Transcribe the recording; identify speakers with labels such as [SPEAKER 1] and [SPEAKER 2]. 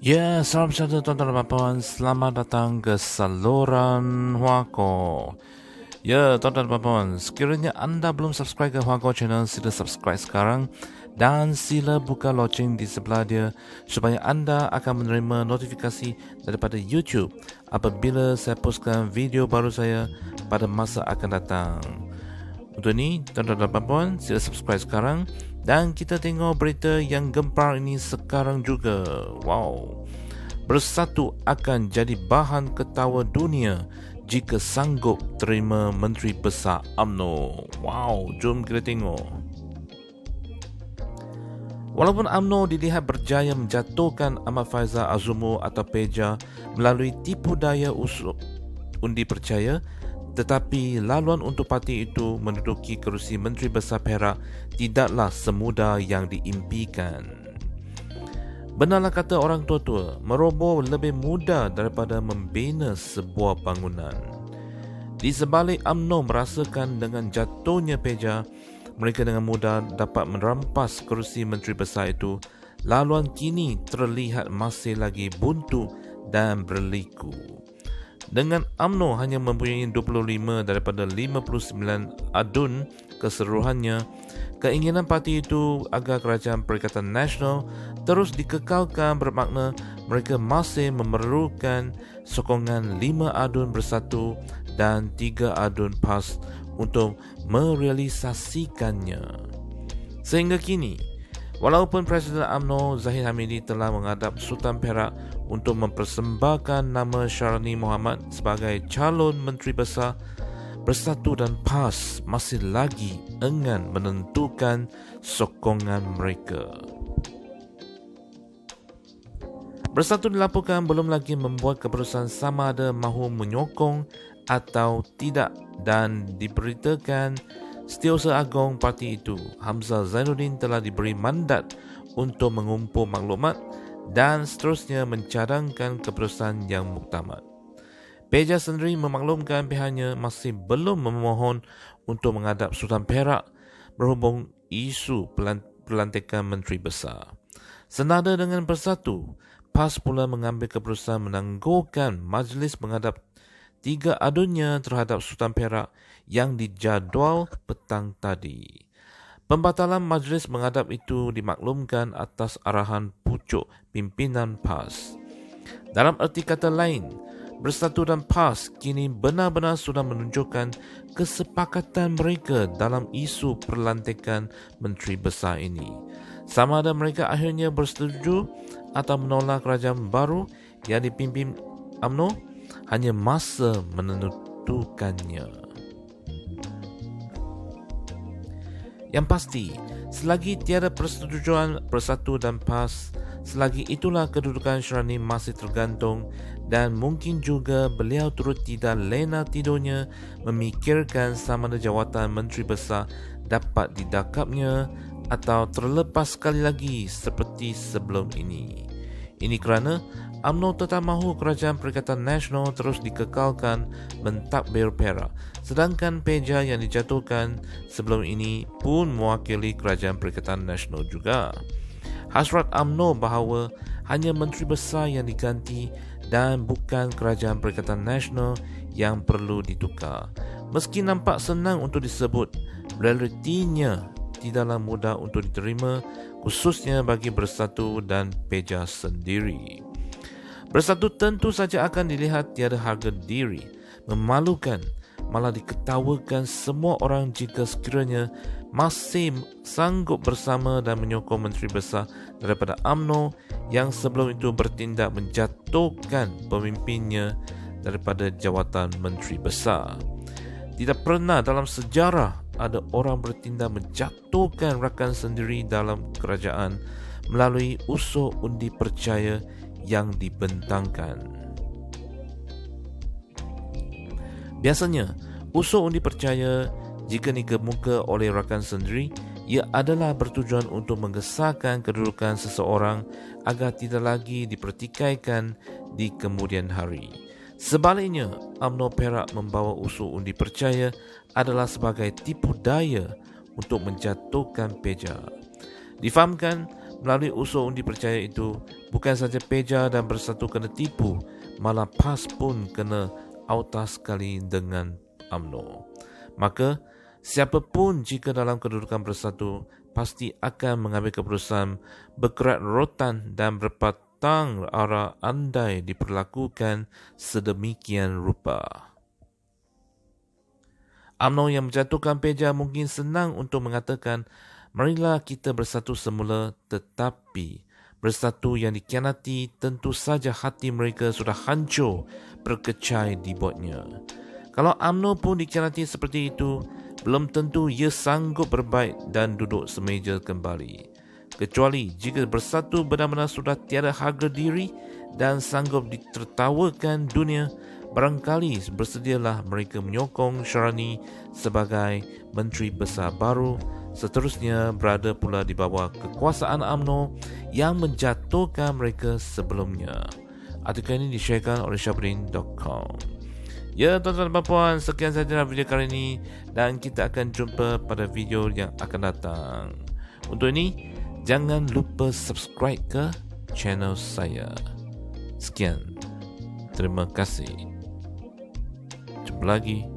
[SPEAKER 1] Ya, salam sejahtera tuan-tuan dan puan. Selamat datang ke saluran Huako. Ya, tuan-tuan dan puan, sekiranya anda belum subscribe ke Huako channel, sila subscribe sekarang dan sila buka loceng di sebelah dia supaya anda akan menerima notifikasi daripada YouTube apabila saya postkan video baru saya pada masa akan datang. Untuk ini, tuan-tuan dan puan, sila subscribe sekarang dan kita tengok berita yang gempar ini sekarang juga. Wow. Bersatu akan jadi bahan ketawa dunia jika sanggup terima Menteri Besar UMNO. Wow, jom kita tengok. Walaupun UMNO dilihat berjaya menjatuhkan Ahmad Faizal Azumu atau Peja melalui tipu daya undi percaya, tetapi laluan untuk parti itu menduduki kerusi Menteri Besar Perak tidaklah semudah yang diimpikan. Benarlah kata orang tua-tua, meroboh lebih mudah daripada membina sebuah bangunan. Di sebalik UMNO merasakan dengan jatuhnya Peja, mereka dengan mudah dapat merampas kerusi Menteri Besar itu, laluan kini terlihat masih lagi buntu dan berliku. Dengan UMNO hanya mempunyai 25 daripada 59 adun keseluruhannya, keinginan parti itu agar Kerajaan Perikatan Nasional terus dikekalkan bermakna mereka masih memerlukan sokongan 5 adun bersatu dan 3 adun PAS untuk merealisasikannya. Sehingga kini, walaupun Presiden UMNO Zahid Hamidi telah menghadap Sultan Perak untuk mempersembahkan nama Syarani Mohamad sebagai calon Menteri Besar, Bersatu dan PAS masih lagi enggan menentukan sokongan mereka. Bersatu dilaporkan belum lagi membuat keputusan sama ada mahu menyokong atau tidak dan diberitakan Setiausaha Agong parti itu, Hamzah Zainuddin, telah diberi mandat untuk mengumpul maklumat dan seterusnya mencadangkan keputusan yang muktamad. Peja sendiri memaklumkan pihaknya masih belum memohon untuk menghadap Sultan Perak berhubung isu pelantikan Menteri Besar. Senada dengan Bersatu, PAS pula mengambil keputusan menangguhkan majlis menghadap 3 adunnya terhadap Sultan Perak yang dijadual petang tadi. Pembatalan majlis menghadap itu dimaklumkan atas arahan pucuk pimpinan PAS. Dalam erti kata lain, Bersatu dan PAS kini benar-benar sudah menunjukkan kesepakatan mereka dalam isu perlantikan Menteri Besar ini. Sama ada mereka akhirnya bersetuju atau menolak kerajaan baru yang dipimpin UMNO, hanya masa menentukannya. Yang pasti, selagi tiada persetujuan Bersatu dan PAS, selagi itulah kedudukan Syarani masih tergantung dan mungkin juga beliau turut tidak lena tidurnya memikirkan sama ada jawatan Menteri Besar dapat didakapnya atau terlepas sekali lagi seperti sebelum ini. Ini kerana UMNO tetap mahu Kerajaan Perikatan Nasional terus dikekalkan mentadbir Perak, sedangkan Peja yang dijatuhkan sebelum ini pun mewakili Kerajaan Perikatan Nasional juga. Hasrat UMNO bahawa hanya Menteri Besar yang diganti dan bukan Kerajaan Perikatan Nasional yang perlu ditukar. Meski nampak senang untuk disebut, realitinya tidaklah mudah untuk diterima, khususnya bagi Bersatu dan Peja sendiri. Bersatu tentu saja akan dilihat tiada harga diri, memalukan, malah diketawakan semua orang jika sekiranya masih sanggup bersama dan menyokong Menteri Besar daripada UMNO yang sebelum itu bertindak menjatuhkan pemimpinnya daripada jawatan Menteri Besar. Tidak pernah dalam sejarah ada orang bertindak menjatuhkan rakan sendiri dalam kerajaan melalui usul undi percaya yang dibentangkan. Biasanya, usul undi percaya jika dikemuka oleh rakan sendiri, ia adalah bertujuan untuk menggesahkan kedudukan seseorang agar tidak lagi dipertikaikan di kemudian hari. Sebaliknya, UMNO Perak membawa usul undi percaya adalah sebagai tipu daya untuk menjatuhkan Peja. Difahamkan melalui usul undi percaya itu, bukan saja Peja dan Bersatu kena tipu, malah PAS pun kena autas sekali dengan UMNO. Maka, siapapun jika dalam kedudukan Bersatu pasti akan mengambil keputusan berkerat rotan dan berpatang arah andai diperlakukan sedemikian rupa. UMNO yang menjatuhkan Peja mungkin senang untuk mengatakan, marilah kita bersatu semula, tetapi Bersatu yang dikhianati tentu saja hati mereka sudah hancur berkecai dibuatnya. Kalau UMNO pun dikhianati seperti itu, belum tentu ia sanggup berbaik dan duduk semeja kembali. Kecuali jika Bersatu benar-benar sudah tiada harga diri dan sanggup ditertawakan dunia, barangkali bersedialah mereka menyokong Syarani sebagai Menteri Besar baru, seterusnya berada pula di bawah kekuasaan UMNO yang menjatuhkan mereka sebelumnya. Artikel ini di-sharekan oleh Syabrin.com. Ya, tuan-tuan dan puan, sekian sahaja video kali ini dan kita akan jumpa pada video yang akan datang. Untuk ini, jangan lupa subscribe ke channel saya. Sekian. Terima kasih. Jumpa lagi.